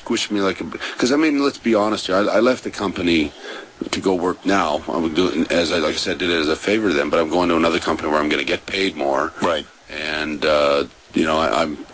squished me like a... Because, I mean, let's be honest here. I left the company to go work now. I'm doing, like I said, did it as a favor to them, but I'm going to another company where I'm going to get paid more. Right. And, you know,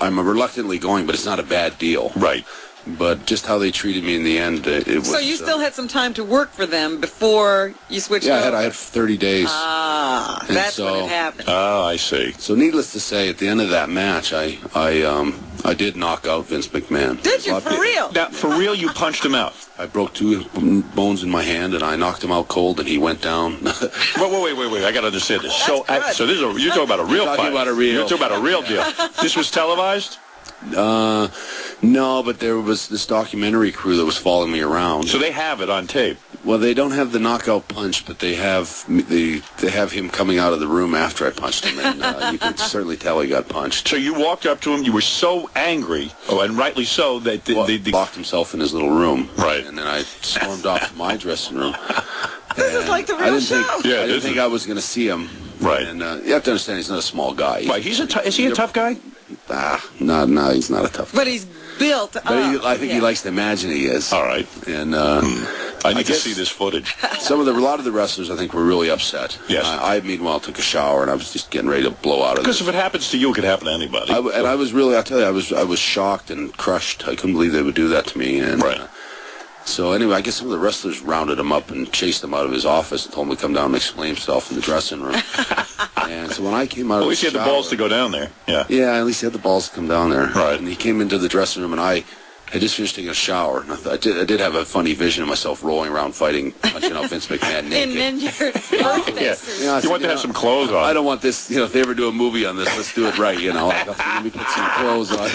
I'm reluctantly going, but it's not a bad deal. Right. But just how they treated me in the end, it was... So you still had some time to work for them before you switched over? I had 30 days. Ah, that's when it happened. Oh, I see. So needless to say, at the end of that match, I did knock out Vince McMahon. Did you, for real? Now, for real, you punched him out? I broke 2 bones in my hand, and I knocked him out cold, and he went down. Wait. I got to understand this. So this is you're talking about a real fight. You're talking about a real deal. This was televised? No, but there was this documentary crew that was following me around. So they have it on tape. Well, they don't have the knockout punch, but they have him coming out of the room after I punched him, and you can certainly tell he got punched. So you walked up to him. You were so angry, and rightly so, that he locked himself in his little room. Right. And then I stormed off to my dressing room. This is like the real show. I didn't think I was going to see him. Right. And you have to understand, he's not a small guy. Right. Is he a tough guy? No, he's not a tough guy. But he's built but I think he likes to imagine he is. All right. And I need to see this footage. A lot of the wrestlers, I think, were really upset. Yes. I meanwhile took a shower, and I was just getting ready to blow out of Because if it happens to you, it could happen to anybody. I was really, I'll tell you, I was shocked and crushed. I couldn't believe they would do that to me. And, right. So anyway, I guess some of the wrestlers rounded him up and chased him out of his office and told him to come down and explain himself in the dressing room. And so when I came out of the shower... At least he had the balls to go down there. Yeah. Yeah, at least he had the balls to come down there. Right. And he came into the dressing room, and I had just finished taking a shower. And I did have a funny vision of myself rolling around punching out Vince McMahon naked. And then your birthday. You want to have some clothes on. I don't want this, if they ever do a movie on this, let's do it right, Let me put some clothes on.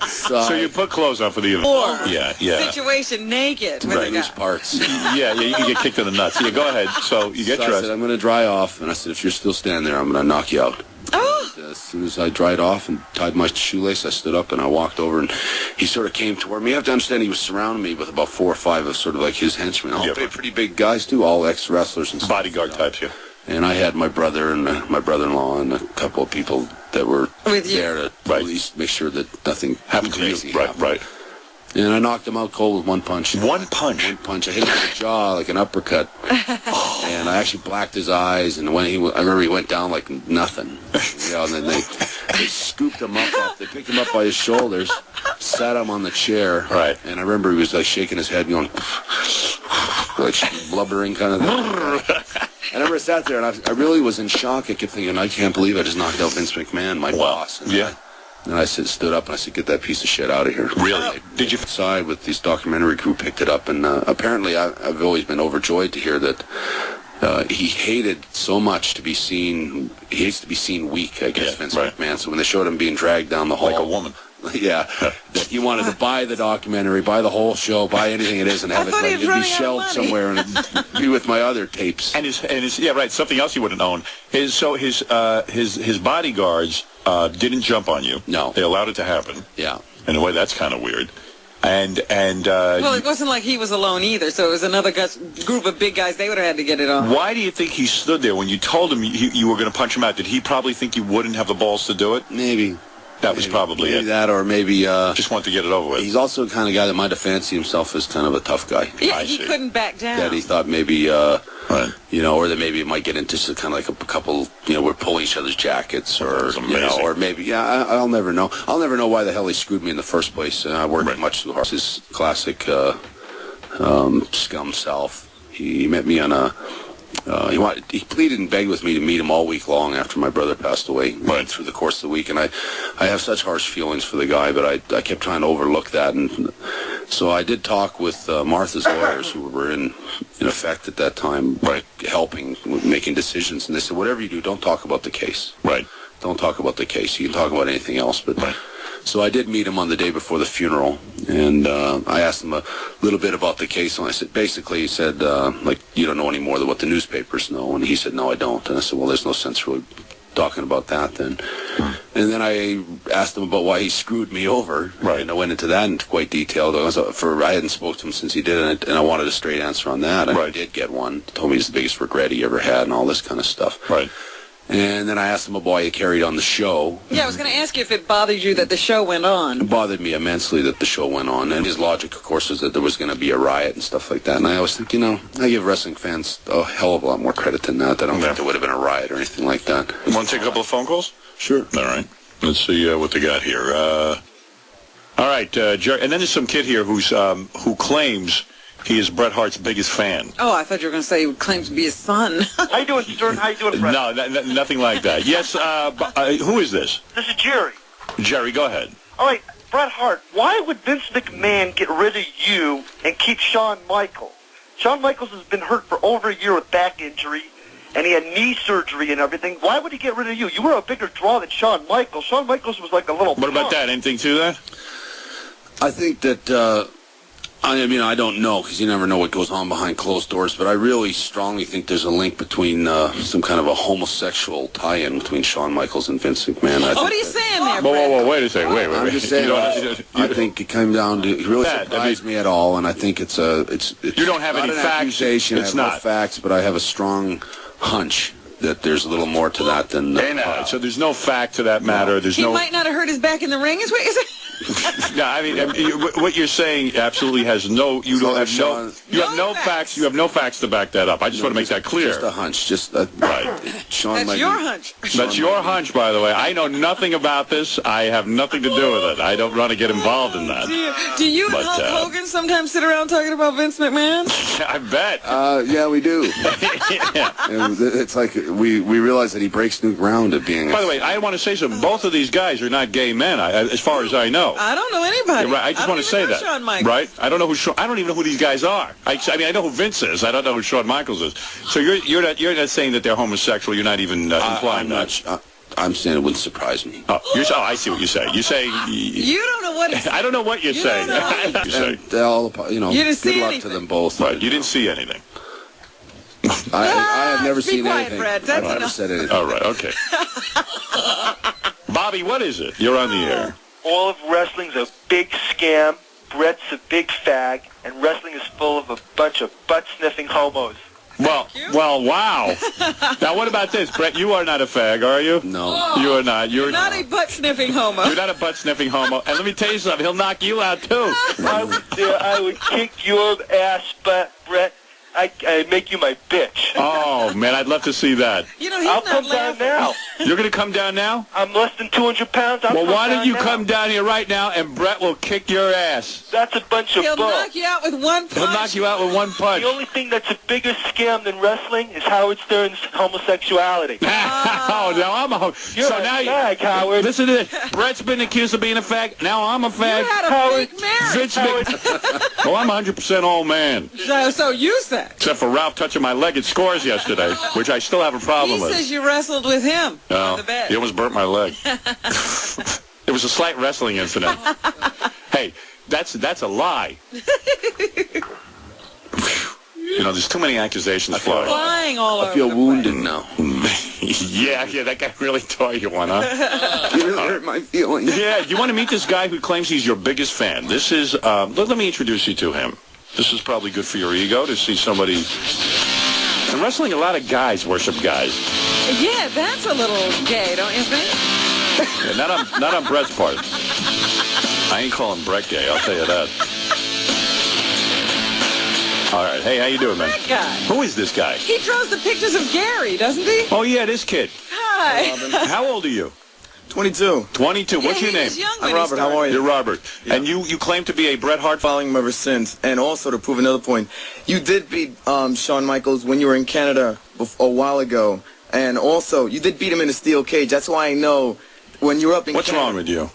So you put clothes on for the event. Or yeah. situation naked. Right, loose parts. Yeah, you can get kicked in the nuts. Yeah, go ahead. So you get dressed. I said, I'm going to dry off. And I said, if you're still standing there, I'm going to knock you out. Oh. And as soon as I dried off and tied my shoelace, I stood up and I walked over, and he sort of came toward me. You have to understand, he was surrounding me with about 4 or 5 of sort of like his henchmen. All pretty big guys, too, all ex-wrestlers and stuff. Bodyguard types, yeah. And I had my brother and my brother-in-law and a couple of people that were there to at least make sure that nothing happened to you. Right. And I knocked him out cold with one punch. One punch? One punch. I hit him with the jaw like an uppercut. And I actually blacked his eyes. And when I remember he went down like nothing. And then they scooped him up. They picked him up by his shoulders, sat him on the chair. Right. And I remember he was like shaking his head, going like blubbering kind of thing. I never sat there, and I really was in shock. I kept thinking, I can't believe I just knocked out Vince McMahon, my boss. And and I stood up, and I said, get that piece of shit out of here. Really? Did you side with this documentary crew, picked it up, and apparently I've always been overjoyed to hear that he hated so much to be seen. He hates to be seen weak, I guess, Vince McMahon. So when they showed him being dragged down the hall. Like a woman. Yeah, that he wanted to buy the documentary, buy the whole show, buy anything it is, and have it be shelved somewhere and be with my other tapes. And his something else he wouldn't own. His bodyguards didn't jump on you. No, they allowed it to happen. Yeah, in a way that's kind of weird. And well, it wasn't like he was alone either. So it was another group of big guys. They would have had to get it on. Why do you think he stood there when you told him you were going to punch him out? Did he probably think you wouldn't have the balls to do it? Maybe. That was probably it. That, or maybe... just wanted to get it over with. He's also the kind of guy that might have fancied himself as kind of a tough guy. Yeah, he couldn't back down. That he thought maybe, or that maybe it might get into kind of like a couple, we're pulling each other's jackets, or, or maybe, I'll never know. I'll never know why the hell he screwed me in the first place. I worked much too hard. His classic scum self. He met me on a... he pleaded and begged with me to meet him all week long after my brother passed away, through the course of the week. And I have such harsh feelings for the guy, but I kept trying to overlook that. And so I did talk with Martha's lawyers, who were in effect at that time, helping with making decisions. And they said, whatever you do, don't talk about the case. Right. Don't talk about the case. You can talk about anything else, but... So I did meet him on the day before the funeral, and I asked him a little bit about the case, and I said, basically, he said, you don't know any more than what the newspapers know, and he said, no, I don't. And I said, well, there's no sense really talking about that then. And then I asked him about why he screwed me over, and I went into that in quite detail. I hadn't spoken to him since he did it, and I wanted a straight answer on that, and I did get one. He told me it's the biggest regret he ever had and all this kind of stuff. Right. And then I asked him about why he carried on the show. Yeah, I was going to ask you if it bothered you that the show went on. It bothered me immensely that the show went on. And his logic, of course, is that there was going to be a riot and stuff like that. And I always think, I give wrestling fans a hell of a lot more credit than that. I don't think there would have been a riot or anything like that. You want to take a couple of phone calls? Sure. All right. Let's see what they got here. All right, Jerry. And then there's some kid here who claims he is Bret Hart's biggest fan. Oh, I thought you were going to say he claims to be his son. How you doing, Stern? How you doing, Bret? No, nothing like that. Yes, who is this? This is Jerry. Jerry, go ahead. All right, Bret Hart, why would Vince McMahon get rid of you and keep Shawn Michaels? Shawn Michaels has been hurt for over a year with back injury, and he had knee surgery and everything. Why would he get rid of you? You were a bigger draw than Shawn Michaels. Shawn Michaels was like a little What about that? Anything to that? I think that... I don't know, because you never know what goes on behind closed doors, but I really strongly think there's a link between some kind of a homosexual tie-in between Shawn Michaels and Vince McMahon. What are you saying there, Bret? Whoa, wait a second. Wait. I'm just saying, I think it came down to, it really surprised me at all, and I think it's you don't have any facts. It's not no facts, but I have a strong hunch that there's a little more to that than... So there's no fact to that matter. There's he might not have hurt his back in the ring, is what you're saying? Yeah, I mean, what you're saying absolutely has no. You don't have no. You have no facts. You have no facts to back that up. I just want to make that clear. Just a hunch. Right. Sean. That's your hunch. That's your hunch, by the way. I know nothing about this. I have nothing to do with it. I don't want to get involved in that. Do you and Hulk Hogan sometimes sit around talking about Vince McMahon? I bet. Yeah, we do. Yeah. It's like we realize that he breaks new ground at being. By the way, I want to say something. Both of these guys are not gay men, as far as I know. I don't know anybody. Right. I just want to say that. Shawn Michaels. Right? I don't know I don't even know who these guys are. I mean, I know who Vince is. I don't know who Shawn Michaels is. So you're not saying that they're homosexual. You're not even implying that. I'm saying it wouldn't surprise me. Oh, I see what you say. You say you don't know what. I don't know what you're saying. You say all, you didn't see good luck anything. to them both. Right. You didn't see anything. I have never seen quiet, anything. Bret. That's I've never said anything. All right. Okay. Bobby, what is it? You're on the air. All of wrestling's a big scam, Bret's a big fag, and wrestling is full of a bunch of butt-sniffing homos. Well, wow. Now, what about this, Bret? You are not a fag, are you? No. You are not. You're not a butt-sniffing homo. You're not a butt-sniffing homo. And let me tell you something. He'll knock you out, too. I would kick your ass, Bret. I'd make you my bitch. Oh, man, I'd love to see that. He's I'll come down now. You're going to come down now? I'm less than 200 pounds. Well, why don't you come down here right now, and Bret will kick your ass. That's a bunch of bull. He'll knock you out with one punch. He'll knock you out with one punch. The only thing that's a bigger scam than wrestling is Howard Stern's homosexuality. Oh, now I'm a You're a fag, Howard. Listen to this. Bret's been accused of being a fag. Now I'm a fag. You had a fake marriage. Well, I'm 100% old man. So you said. Except for Ralph touching my leg at Scores yesterday, which I still have a problem with. He says you wrestled with him on the bed. He almost burnt my leg. It was a slight wrestling incident. Hey, that's a lie. There's too many accusations flying all over. I feel wounded now. yeah, that guy really tore you one, huh? You really hurt my feelings. Yeah, you want to meet this guy who claims he's your biggest fan. This is, let me introduce you to him. This is probably good for your ego to see somebody. In wrestling, a lot of guys worship guys. Yeah, that's a little gay, don't you think? Yeah, not on Bret's part. I ain't calling Bret gay, I'll tell you that. All right, hey, how you doing, man? That guy. Who is this guy? He draws the pictures of Gary, doesn't he? Oh, yeah, this kid. Hi. How old are you? 22. 22. What's your name? I'm Robert. How are you? You're Robert. Yeah. And you claim to be a Bret Hart following him ever since. And also, to prove another point, you did beat Shawn Michaels when you were in Canada a while ago. And also, you did beat him in a steel cage. That's why I know when you were up in What's Canada. wrong with you?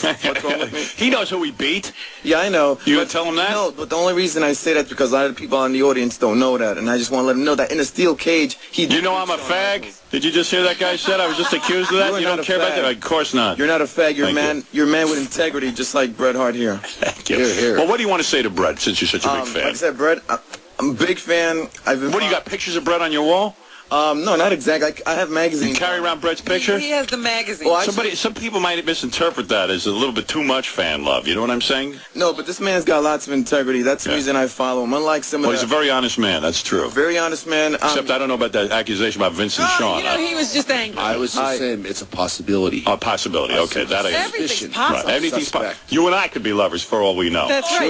What's wrong with me? He knows who he beat. Yeah, I know. You gonna tell him that? No, but the only reason I say that is because a lot of people in the audience don't know that, and I just want to let them know that in a steel cage, he... You know I'm a fag? Did you just hear that guy said I was just accused of that? You don't care about that? Of course not. You're not a fag. You're a man. You're a man with integrity, just like Bret Hart here. Thank you. Here. Well, what do you want to say to Bret, since you're such a big fan? Like I said, Bret, I'm a big fan. What, do you got pictures of Bret on your wall? No, not exactly. I have magazines. You carry around Bret's picture? He has the magazine. Well, Some people might misinterpret that as a little bit too much fan love. You know what I'm saying? No, but this man's got lots of integrity. That's the reason I follow him. Unlike some of Well, he's a very honest man. That's true. very honest man. Except I don't know about that accusation about Vince and Sean. You know, he was just angry. I was just saying it's a possibility. A possibility. Okay, that I Everything's possible. Right. Anything's Suspect. You and I could be lovers for all we know. That's right.